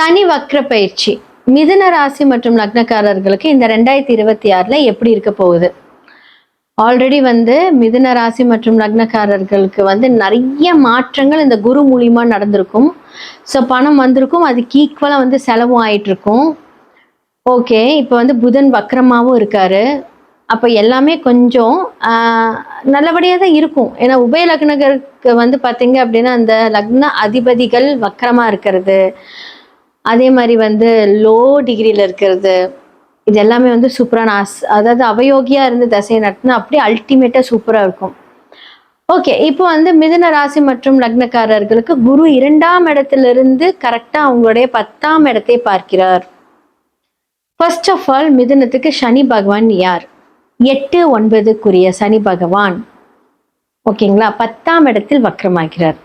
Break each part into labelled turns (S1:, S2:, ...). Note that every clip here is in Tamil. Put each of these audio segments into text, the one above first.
S1: சனி வக்ர பயிற்சி மிதுன ராசி மற்றும் லக்னக்காரர்களுக்கு இந்த 2026ல எப்படி இருக்க போகுது? ஆல்ரெடி மிதுன ராசி மற்றும் லக்னக்காரர்களுக்கு நிறைய மாற்றங்கள் இந்த குரு மூலியமா நடந்திருக்கும். ஸோ பணம் வந்திருக்கும், அதுக்கு ஈக்குவலா செலவும் ஆயிட்டு இருக்கும். ஓகே, இப்போ புதன் வக்ரமாவும் இருக்காரு. அப்போ எல்லாமே கொஞ்சம் நல்லபடியாக தான் இருக்கும். ஏன்னா உபய லக்னங்களுக்கு பார்த்தீங்க அப்படின்னா அந்த லக்ன அதிபதிகள் வக்ரமா இருக்கிறது, அதே மாதிரி லோ டிகிரியில் இருக்கிறது, இது எல்லாமே சூப்பரான அதாவது அவயோகியா இருந்து தசையை நடத்தினா அப்படியே அல்டிமேட்டா சூப்பரா இருக்கும். ஓகே, இப்போ மிதுன ராசி மற்றும் லக்னக்காரர்களுக்கு குரு 2ஆம் இடத்திலிருந்து கரெக்டா அவங்களுடைய 10ஆம் இடத்தை பார்க்கிறார். ஃபர்ஸ்ட் ஆஃப் ஆல் மிதுனத்துக்கு சனி பகவான் யார்? 8, 9க்குரிய சனி பகவான். ஓகேங்களா, 10ஆம் இடத்தில் வக்ரமாகிறார்.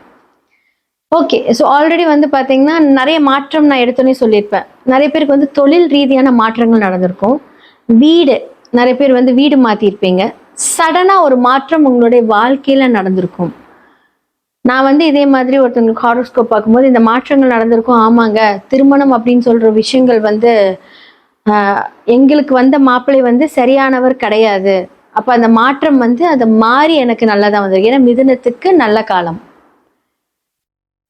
S1: ஓகே, ஸோ ஆல்ரெடி பார்த்தீங்கன்னா நிறைய மாற்றம் நான் எடுத்தோன்னே சொல்லியிருப்பேன். நிறைய பேருக்கு தொழில் ரீதியான மாற்றங்கள் நடந்திருக்கும். வீடு, நிறைய பேர் வீடு மாற்றிருப்பீங்க. சடனாக ஒரு மாற்றம் உங்களுடைய வாழ்க்கையில் நடந்திருக்கும். நான் இதே மாதிரி ஒருத்தவங்களுக்கு ஹாரோஸ்கோப் பார்க்கும்போது இந்த மாற்றங்கள் நடந்திருக்கும். ஆமாங்க, திருமணம் அப்படின்னு சொல்கிற விஷயங்கள் எங்களுக்கு வந்த மாப்பிள்ளை சரியானவர் கிடையாது. அப்போ அந்த மாற்றம் அதை மாறி எனக்கு நல்லதாக வந்திருக்கு. ஏன்னா மிதுனத்துக்கு நல்ல காலம்.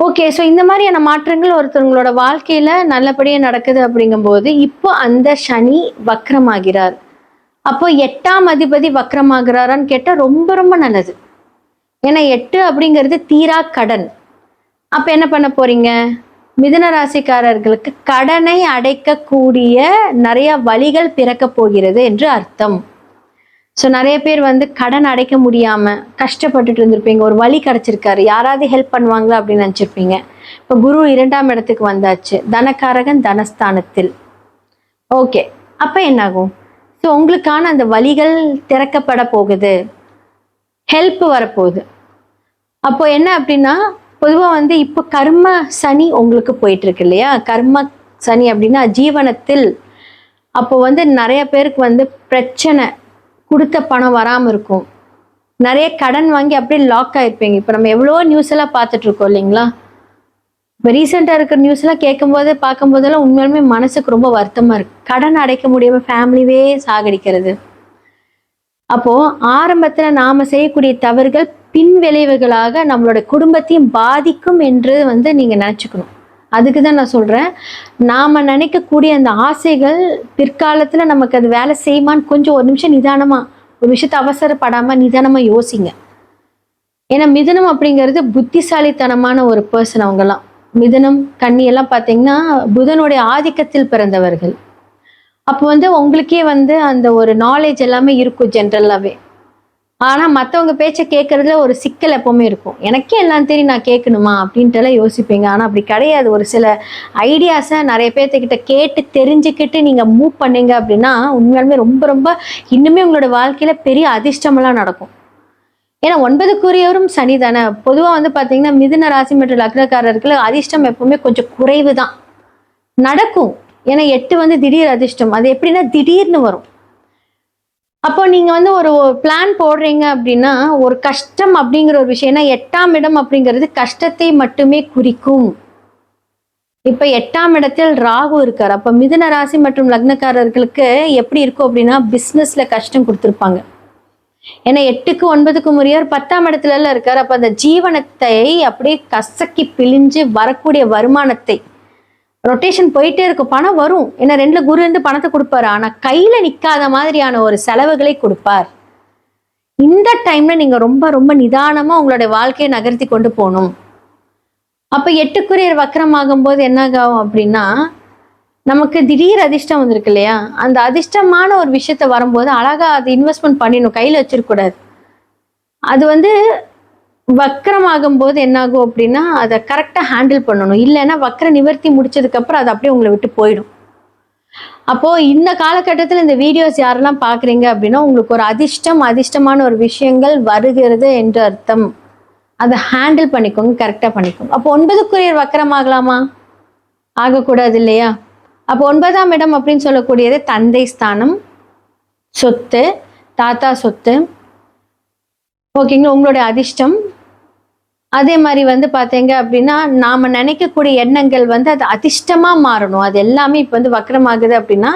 S1: ஓகே, ஸோ இந்த மாதிரியான மாற்றங்கள் ஒருத்தவங்களோட வாழ்க்கையில நல்லபடியாக நடக்குது. அப்படிங்கும்போது இப்போ அந்த சனி வக்ரமாகிறார். அப்போ 8ஆம் அதிபதி வக்ரமாகிறாரான்னு கேட்டால் ரொம்ப ரொம்ப நல்லது. ஏன்னா 8 அப்படிங்கிறது தீரா கடன். அப்போ என்ன பண்ண போறீங்க? மிதுன ராசிக்காரர்களுக்கு கடனை அடைக்கக்கூடிய நிறைய வழிகள் பிறக்க போகிறது என்று அர்த்தம். ஸோ நிறைய பேர் கடன் அடைக்க முடியாம கஷ்டப்பட்டுட்டு இருந்திருப்பீங்க. ஒரு வழி கிடைச்சிருக்காரு, யாராவது ஹெல்ப் பண்ணுவாங்களா அப்படின்னு நினச்சிருப்பீங்க. இப்போ குரு 2ஆம் இடத்துக்கு வந்தாச்சு, தனக்காரகன் தனஸ்தானத்தில். ஓகே, அப்போ என்னாகும்? ஸோ உங்களுக்கான அந்த வழிகள் திறக்கப்பட போகுது, ஹெல்ப் வரப்போகுது. அப்போ என்ன அப்படின்னா, பொதுவாக இப்போ கர்ம சனி உங்களுக்கு போயிட்டு இருக்கு இல்லையா? கர்ம சனி அப்படின்னா ஜீவனத்தில். அப்போ நிறைய பேருக்கு பிரச்சனை, கொடுத்த பணம் வராமல் இருக்கும். நிறைய கடன் வாங்கி அப்படியே லாக் ஆகிருப்பீங்க. இப்போ நம்ம எவ்வளோ நியூஸ் எல்லாம் பார்த்துட்டு இருக்கோம் இல்லைங்களா? இப்போ ரீசெண்டாக இருக்கிற நியூஸ் எல்லாம் கேட்கும்போது பார்க்கும்போதெல்லாம் உண்மையாலுமே மனசுக்கு ரொம்ப வருத்தமாக இருக்கு. கடன் அடைக்க முடியாமல் ஃபேமிலியே சாகடிக்கிறது. அப்போது ஆரம்பத்தில் நாம் செய்யக்கூடிய தவறுகள் பின் விளைவுகளாக நம்மளோட குடும்பத்தையும் பாதிக்கும் என்று நீங்கள் நினச்சிக்கணும். அதுக்கு தான் நான் சொல்கிறேன், நாம் நினைக்கக்கூடிய அந்த ஆசைகள் பிற்காலத்தில் நமக்கு அது வேலை செய்யுமான்னு கொஞ்சம் ஒரு நிமிஷம் நிதானமாக, ஒரு விஷயத்தை அவசரப்படாமல் நிதானமாக யோசிங்க. ஏன்னா மிதுனம் அப்படிங்கிறது புத்திசாலித்தனமான ஒரு பர்சன். அவங்கெல்லாம் மிதுனம் கன்னி எல்லாம் பார்த்தீங்கன்னா புதனுடைய ஆதிக்கத்தில் பிறந்தவர்கள். அப்போ உங்களுக்கே அந்த ஒரு நாலேஜ் எல்லாமே இருக்கும் ஜென்ரலாகவே. ஆனால் மற்றவங்க பேச்சை கேட்கறதுல ஒரு சிக்கல் எப்பவுமே இருக்கும். எனக்கே எல்லாம் தெரியும், நான் கேட்கணுமா அப்படின்ட்டுலாம் யோசிப்பீங்க. ஆனால் அப்படி கிடையாது. ஒரு சில ஐடியாஸை நிறைய பேர்த்துக்கிட்ட கேட்டு தெரிஞ்சுக்கிட்டு நீங்கள் மூவ் பண்ணீங்க அப்படின்னா உண்மையாலுமே ரொம்ப ரொம்ப இன்னுமே உங்களோட வாழ்க்கையில் பெரிய அதிர்ஷ்டமெல்லாம் நடக்கும். ஏன்னா 9க்குரியவரும் சனி தானே. பொதுவாக பார்த்தீங்கன்னா மிதுன ராசி மற்றும் லக்னக்காரர்களுக்கு அதிர்ஷ்டம் எப்பவுமே கொஞ்சம் குறைவு தான் நடக்கும். ஏன்னா 8 திடீர் அதிர்ஷ்டம். அது எப்படின்னா திடீர்னு வரும். அப்போ நீங்க ஒரு பிளான் போடுறீங்க அப்படின்னா ஒரு கஷ்டம் அப்படிங்கிற ஒரு விஷயம். ஏன்னா 8ஆம் இடம் அப்படிங்கிறது கஷ்டத்தை மட்டுமே குறிக்கும். இப்ப 8ஆம் இடத்தில் ராகு இருக்காரு. அப்ப மிதுன ராசி மற்றும் லக்னக்காரர்களுக்கு எப்படி இருக்கும் அப்படின்னா பிசினஸ்ல கஷ்டம் கொடுத்துருப்பாங்க. ஏன்னா 8க்கு 9க்கும் உரியவர் 10ஆம் இடத்துல எல்லாம் இருக்காரு. அப்ப அந்த ஜீவனத்தை அப்படியே கசக்கி பிழிஞ்சு வரக்கூடிய வருமானத்தை, ரொட்டேஷன் போயிட்டே இருக்கும், பணம் வரும். ஏன்னா 2ல குரு பணத்தை கொடுப்பாரு. ஆனா கையில நிக்காத மாதிரியான ஒரு செலவுகளை கொடுப்பார். இந்த டைம்ல நீங்க ரொம்ப ரொம்ப நிதானமா உங்களுடைய வாழ்க்கையை நகர்த்தி கொண்டு போகணும். அப்ப 8க்குரியர் வக்ரமாகும் போது என்ன ஆகும் அப்படின்னா, நமக்கு திடீர் அதிர்ஷ்டம் வந்திருக்கு இல்லையா? அந்த அதிர்ஷ்டமான ஒரு விஷயத்த வரும்போது அழகா அது இன்வெஸ்ட்மெண்ட் பண்ணிடணும், கையில வச்சிருக்கூடாது. அது வக்ரமாகும் போது என்னாகும் அப்படின்னா அதை கரெக்டாக ஹேண்டில் பண்ணணும். இல்லைன்னா வக்ர நிவர்த்தி முடிச்சதுக்கப்புறம் அது அப்படியே உங்களை விட்டு போயிடும். அப்போது இந்த காலகட்டத்தில் இந்த வீடியோஸ் யாரெல்லாம் பார்க்குறீங்க அப்படின்னா உங்களுக்கு ஒரு அதிர்ஷ்டமான ஒரு விஷயங்கள் வருகிறது என்று அர்த்தம். அதை ஹேண்டில் பண்ணிக்கோங்க, கரெக்டாக பண்ணிக்கோங்க. அப்போ 9க்குரியர் வக்ரமாகலாமா? ஆகக்கூடாது இல்லையா? அப்போ 9ஆம் இடம் அப்படின்னு சொல்லக்கூடியது தந்தை ஸ்தானம், சொத்து, தாத்தா சொத்து. ஓகேங்களா, உங்களுடைய அதிர்ஷ்டம். அதே மாதிரி வந்து பார்த்தீங்க அப்படின்னா நாம நினைக்கக்கூடிய எண்ணங்கள் வந்து அது அதிர்ஷ்டமா மாறணும். அது எல்லாமே இப்போ வந்து வக்ரமாகுது அப்படின்னா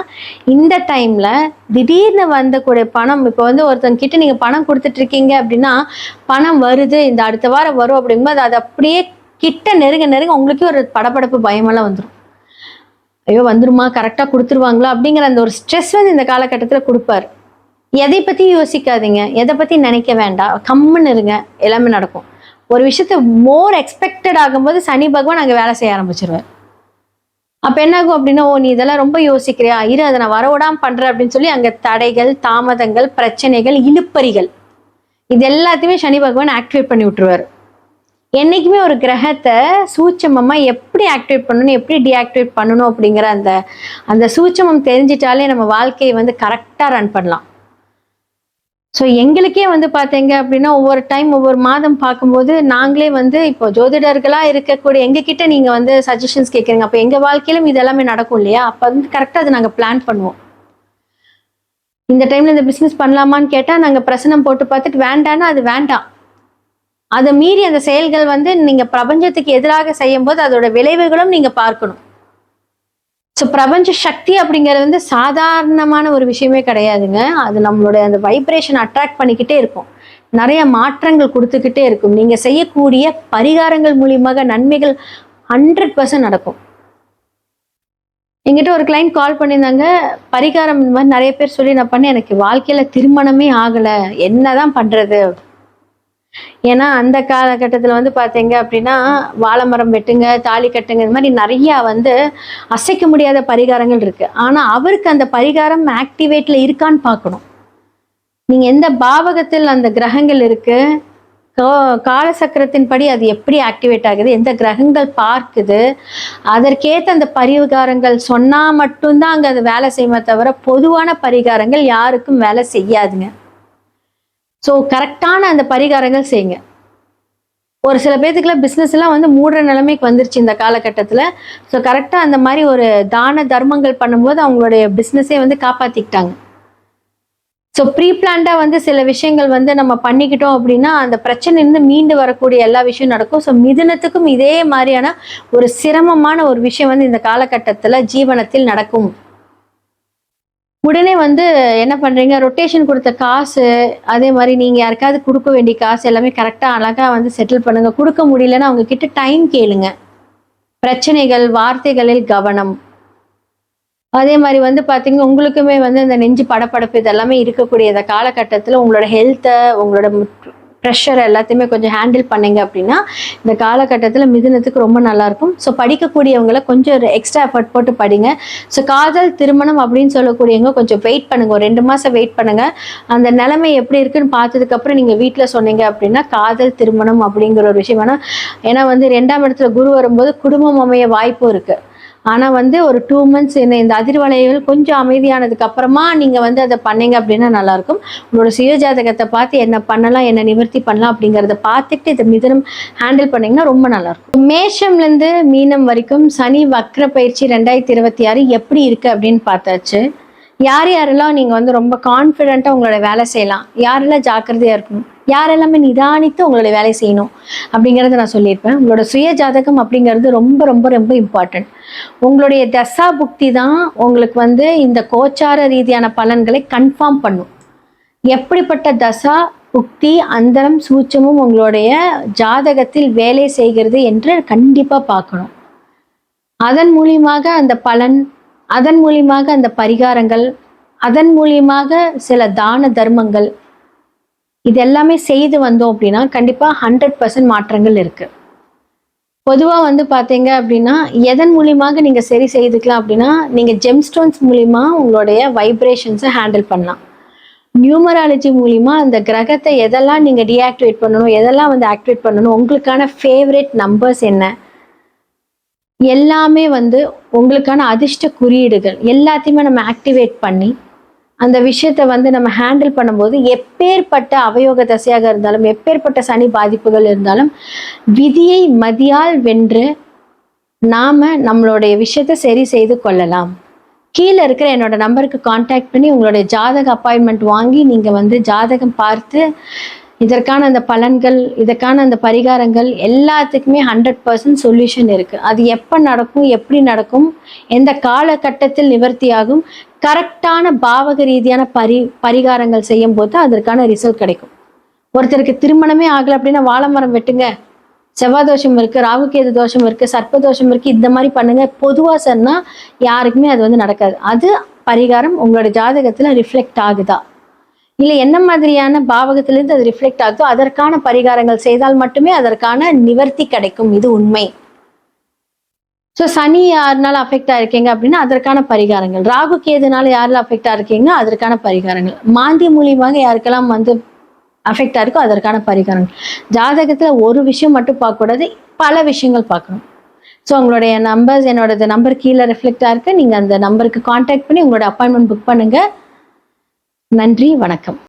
S1: இந்த டைம்ல திடீர்னு வந்தக்கூடிய பணம், இப்போ வந்து ஒருத்தங்க கிட்ட நீங்க பணம் கொடுத்துட்டு இருக்கீங்க அப்படின்னா பணம் வருது, இந்த அடுத்த வாரம் வரும் அப்படிங்கும்போது அது அப்படியே கிட்ட நெருங்க நெருங்க உங்களுக்கே ஒரு படபடப்பு பயமெல்லாம் வந்துடும். ஐயோ வந்துருமா, கரெக்டா கொடுத்துருவாங்களா அப்படிங்கிற அந்த ஒரு ஸ்ட்ரெஸ் வந்து இந்த காலகட்டத்தில் கொடுப்பாரு. எதை பத்தி யோசிக்காதீங்க, எதை பத்தி நினைக்க வேண்டாம், கம்முன்னு இருங்க, எல்லாமே நடக்கும். ஒரு விஷயத்த மோர் எக்ஸ்பெக்டட் ஆகும்போது சனி பகவான் அங்கே வேலை செய்ய ஆரம்பிச்சிருவார். அப்ப என்ன ஆகும் அப்படின்னா, ஓ நீ இதெல்லாம் ரொம்ப யோசிக்கிறியா, இரு அதை நான் வரவிடாம பண்றேன் அப்படின்னு சொல்லி அங்க தடைகள், தாமதங்கள், பிரச்சனைகள், இழுப்பறிகள் இது எல்லாத்தையுமே சனி பகவான் ஆக்டிவேட் பண்ணி விட்டுருவாரு. என்னைக்குமே ஒரு கிரகத்தை சூட்சமமா எப்படி ஆக்டிவேட் பண்ணணும், எப்படி டீஆக்டிவேட் பண்ணணும் அப்படிங்கிற அந்த அந்த சூட்சமம் தெரிஞ்சிட்டாலே நம்ம வாழ்க்கையை வந்து கரெக்டா ரன் பண்ணலாம். ஸோ எங்களுக்கே வந்து பார்த்தீங்க அப்படின்னா ஒவ்வொரு டைம் ஒவ்வொரு மாதம் பார்க்கும்போது நாங்களே வந்து இப்போ ஜோதிடர்களாக இருக்கக்கூடிய எங்ககிட்ட நீங்கள் வந்து சஜஷன்ஸ் கேட்குறீங்க, அப்போ எங்கள் வாழ்க்கையிலும் இது எல்லாமே நடக்கும் இல்லையா? அப்போ வந்து கரெக்டாக அதை நாங்கள் பிளான் பண்ணுவோம். இந்த டைமில் இந்த பிஸ்னஸ் பண்ணலாமான்னு கேட்டால் நாங்கள் பிரசனம் போட்டு பார்த்துட்டு வேண்டான்னா அது வேண்டாம். அதை மீறி அந்த செயல்கள் வந்து நீங்கள் பிரபஞ்சத்துக்கு எதிராக செய்யும் போது அதோட விளைவுகளும் நீங்கள் பார்க்கணும். ஸோ பிரபஞ்ச சக்தி அப்படிங்கிறது வந்து சாதாரணமான ஒரு விஷயமே கிடையாதுங்க. அது நம்மளுடைய அந்த வைப்ரேஷன் அட்ராக்ட் பண்ணிக்கிட்டே இருக்கும், நிறைய மாற்றங்கள் கொடுத்துக்கிட்டே இருக்கும். நீங்க செய்யக்கூடிய பரிகாரங்கள் மூலியமாக நன்மைகள் 100% நடக்கும். எங்கிட்ட ஒரு கிளைண்ட் கால் பண்ணியிருந்தாங்க, பரிகாரம் இந்த மாதிரி நிறைய பேர் சொல்லி நான் பண்ணேன், எனக்கு வாழ்க்கையில திருமணமே ஆகலை, என்னதான் பண்றது? ஏன்னா அந்த காலகட்டத்தில் வந்து பார்த்தீங்க அப்படின்னா வாழை மரம் வெட்டுங்க, தாலி கட்டுங்க, இந்த மாதிரி நிறையா வந்து அசைக்க முடியாத பரிகாரங்கள் இருக்கு. ஆனால் அவருக்கு அந்த பரிகாரம் ஆக்டிவேட்ல இருக்கான்னு பார்க்கணும். நீங்க எந்த பாவகத்தில் அந்த கிரகங்கள் இருக்கு, காலசக்கரத்தின் படி அது எப்படி ஆக்டிவேட் ஆகுது, எந்த கிரகங்கள் பார்க்குது, அதற்கேற்ற அந்த பரிகாரங்கள் சொன்னா மட்டும்தான் அங்கே அது வேலை செய்யுமே தவிர பொதுவான பரிகாரங்கள் யாருக்கும் வேலை செய்யாதுங்க. ஸோ கரெக்டான அந்த பரிகாரங்கள் செய்யுங்க. ஒரு சில பேர்த்துக்குலாம் பிஸ்னஸ் எல்லாம் வந்து மூடுற நிலைமைக்கு வந்துருச்சு இந்த காலகட்டத்தில். ஸோ கரெக்டாக அந்த மாதிரி ஒரு தான தர்மங்கள் பண்ணும்போது அவங்களுடைய பிஸ்னஸே வந்து காப்பாற்றிக்கிட்டாங்க. ஸோ ப்ரீ பிளான்டாக வந்து சில விஷயங்கள் வந்து நம்ம பண்ணிக்கிட்டோம் அப்படின்னா அந்த பிரச்சனையிலிருந்து மீண்டு வரக்கூடிய எல்லா விஷயம் நடக்கும். ஸோ மிதுனத்துக்கும் இதே மாதிரியான ஒரு சிரமமான ஒரு விஷயம் வந்து இந்த காலகட்டத்தில் ஜீவனத்தில் நடக்கும். உடனே வந்து என்ன பண்றீங்க, ரொட்டேஷன் கொடுத்த காசு, அதே மாதிரி நீங்க யாருக்காவது கொடுக்க வேண்டிய காசு எல்லாமே கரெக்டா அழகா வந்து செட்டில் பண்ணுங்க. கொடுக்க முடியலன்னா அவங்க கிட்ட டைம் கேளுங்க. பிரச்சனைகள், வார்த்தைகளில் கவனம். அதே மாதிரி வந்து பாத்தீங்கன்னா உங்களுக்குமே வந்து இந்த நெஞ்சு படப்படப்பு இதெல்லாமே இருக்கக்கூடிய இந்த காலகட்டத்தில் உங்களோட ஹெல்த்தை, உங்களோட ப்ரெஷர் எல்லாத்தையுமே கொஞ்சம் ஹேண்டில் பண்ணீங்க அப்படின்னா இந்த காலகட்டத்தில் மிதுனத்துக்கு ரொம்ப நல்லாயிருக்கும். ஸோ படிக்கக்கூடியவங்களை கொஞ்சம் எக்ஸ்ட்ரா எஃபர்ட் போட்டு படிங்க. ஸோ காதல் திருமணம் அப்படின்னு சொல்லக்கூடியவங்க கொஞ்சம் வெயிட் பண்ணுங்கள், ஒரு 2 மாதம் வெயிட் பண்ணுங்கள். அந்த நிலைமை எப்படி இருக்குன்னு பார்த்ததுக்கப்புறம் நீங்கள் வீட்டில் சொன்னீங்க அப்படின்னா காதல் திருமணம் அப்படிங்கிற ஒரு விஷயம் வேணால். ஏன்னா வந்து 2ஆம் இடத்துல குரு வரும்போது குடும்பம் அமைய வாய்ப்பும் இருக்குது. ஆனால் வந்து ஒரு 2 months இந்த அதிர்வலைகள் கொஞ்சம் அமைதியானதுக்கு அப்புறமா நீங்கள் வந்து அதை பண்ணீங்க அப்படின்னா நல்லாயிருக்கும். உங்களோட சுயஜாதகத்தை பார்த்து என்ன பண்ணலாம், என்ன நிவர்த்தி பண்ணலாம் அப்படிங்கிறத பார்த்துட்டு இதை மிதுனம் ஹேண்டில் பண்ணிங்கன்னா ரொம்ப நல்லாயிருக்கும். மேஷம்லேருந்து மீனம் வரைக்கும் சனி வக்ர பயிற்சி 2026 எப்படி இருக்குது அப்படின்னு பார்த்தாச்சு. யார் யாரெல்லாம் நீங்கள் வந்து ரொம்ப கான்ஃபிடென்ட்டாக உங்களோட வேலை செய்யலாம், யாரெல்லாம் ஜாக்கிரதையாக இருக்கணும், யாரெல்லாமே நிதானித்து உங்களுடைய வேலை செய்யணும் அப்படிங்கிறத நான் சொல்லியிருப்பேன். உங்களோட சுய ஜாதகம் அப்படிங்கிறது ரொம்ப ரொம்ப ரொம்ப இம்பார்ட்டன்ட். உங்களுடைய தசா புக்தி தான் உங்களுக்கு வந்து இந்த கோச்சார ரீதியான பலன்களை கன்ஃபார்ம் பண்ணும். எப்படிப்பட்ட தசா புக்தி அந்தரம் சூட்சமும் உங்களுடைய ஜாதகத்தில் வேலை செய்கிறது என்று கண்டிப்பாக பார்க்கணும். அதன் மூலியமாக அந்த பலன், அதன் மூலியமாக அந்த பரிகாரங்கள், அதன் மூலியமாக சில தான தர்மங்கள் இதெல்லாமே செய்து வந்தோம் அப்படின்னா கண்டிப்பாக 100% மாற்றங்கள் இருக்கு. பொதுவாக வந்து பார்த்தீங்க அப்படின்னா எதன் மூலியமாக நீங்கள் சரி செய்துக்கலாம் அப்படின்னா நீங்கள் ஜெம்ஸ்டோன்ஸ் மூலிமா உங்களுடைய வைப்ரேஷன்ஸை ஹேண்டில் பண்ணலாம். நியூமராலஜி மூலிமா அந்த கிரகத்தை எதெல்லாம் நீங்கள் டீஆக்டிவேட் பண்ணணும், எதெல்லாம் வந்து ஆக்டிவேட் பண்ணணும், உங்களுக்கான ஃபேவரட் நம்பர்ஸ் என்ன, எல்லாமே வந்து உங்களுக்கான அதிர்ஷ்ட குறியீடுகள் எல்லாத்தையுமே நம்ம ஆக்டிவேட் பண்ணி அந்த விஷயத்தை வந்து நம்ம ஹேண்டில் பண்ணும்போது எப்பேற்பட்ட அவயோக தசையாக இருந்தாலும், எப்பேற்பட்ட சனி பாதிப்புகள் இருந்தாலும் விதியை மதியால் வென்று நாம நம்மளுடைய விஷயத்தை சரி செய்து கொள்ளலாம். கீழே இருக்கிற என்னோட நம்பருக்கு கான்டாக்ட் பண்ணி உங்களுடைய ஜாதக அப்பாயின்மெண்ட் வாங்கி நீங்கள் வந்து ஜாதகம் பார்த்து இதற்கான அந்த பலன்கள், இதற்கான அந்த பரிகாரங்கள் எல்லாத்துக்குமே 100% சொல்யூஷன் இருக்கு. அது எப்ப நடக்கும், எப்படி நடக்கும், எந்த காலகட்டத்தில் நிவர்த்தியாகும், கரெக்டான பாவக ரீதியான பரிகாரங்கள் செய்யும் போது அதற்கான ரிசல்ட் கிடைக்கும். ஒருத்தருக்கு திருமணமே ஆகல அப்படின்னா வாழை மரம் வெட்டுங்க, செவ்வாய் தோஷம் இருக்கு, ராகுகேது தோஷம் இருக்கு, சர்ப்ப தோஷம் இருக்கு, இந்த மாதிரி பண்ணுங்க. பொதுவா சொன்னா யாருக்குமே அது வந்து நடக்காது. அது பரிகாரம் உங்களோட ஜாதகத்துல ரிஃப்ளெக்ட் ஆகுதா, இல்லை என்ன மாதிரியான பாவகத்திலிருந்து அது ரிஃப்ளெக்ட் ஆகுதோ அதற்கான பரிகாரங்கள் செய்தால் மட்டுமே அதற்கான நிவர்த்தி கிடைக்கும். இது உண்மை. ஸோ சனி யாருனால அஃபெக்ட் ஆயிருக்கீங்க அப்படின்னா அதற்கான பரிகாரங்கள், ராகு கேதுனால யாரெல்லாம் அஃபெக்ட் ஆயிருக்கீங்க அதற்கான பரிகாரங்கள், மாந்தி மூலியமாக யாருக்கெல்லாம் வந்து அஃபெக்ட் ஆயிருக்கோ அதற்கான பரிகாரங்கள். ஜாதகத்துல ஒரு விஷயம் மட்டும் பார்க்கக்கூடாது, பல விஷயங்கள் பார்க்கணும். ஸோ உங்களுடைய நம்பர்ஸ், என்னோட நம்பர் கீழே ரிஃப்ளெக்ட் ஆயிருக்கு. நீங்க அந்த நம்பருக்கு கான்டாக்ட் பண்ணி உங்களோட அப்பாயின்மெண்ட் புக் பண்ணுங்க. நன்றி, வணக்கம்.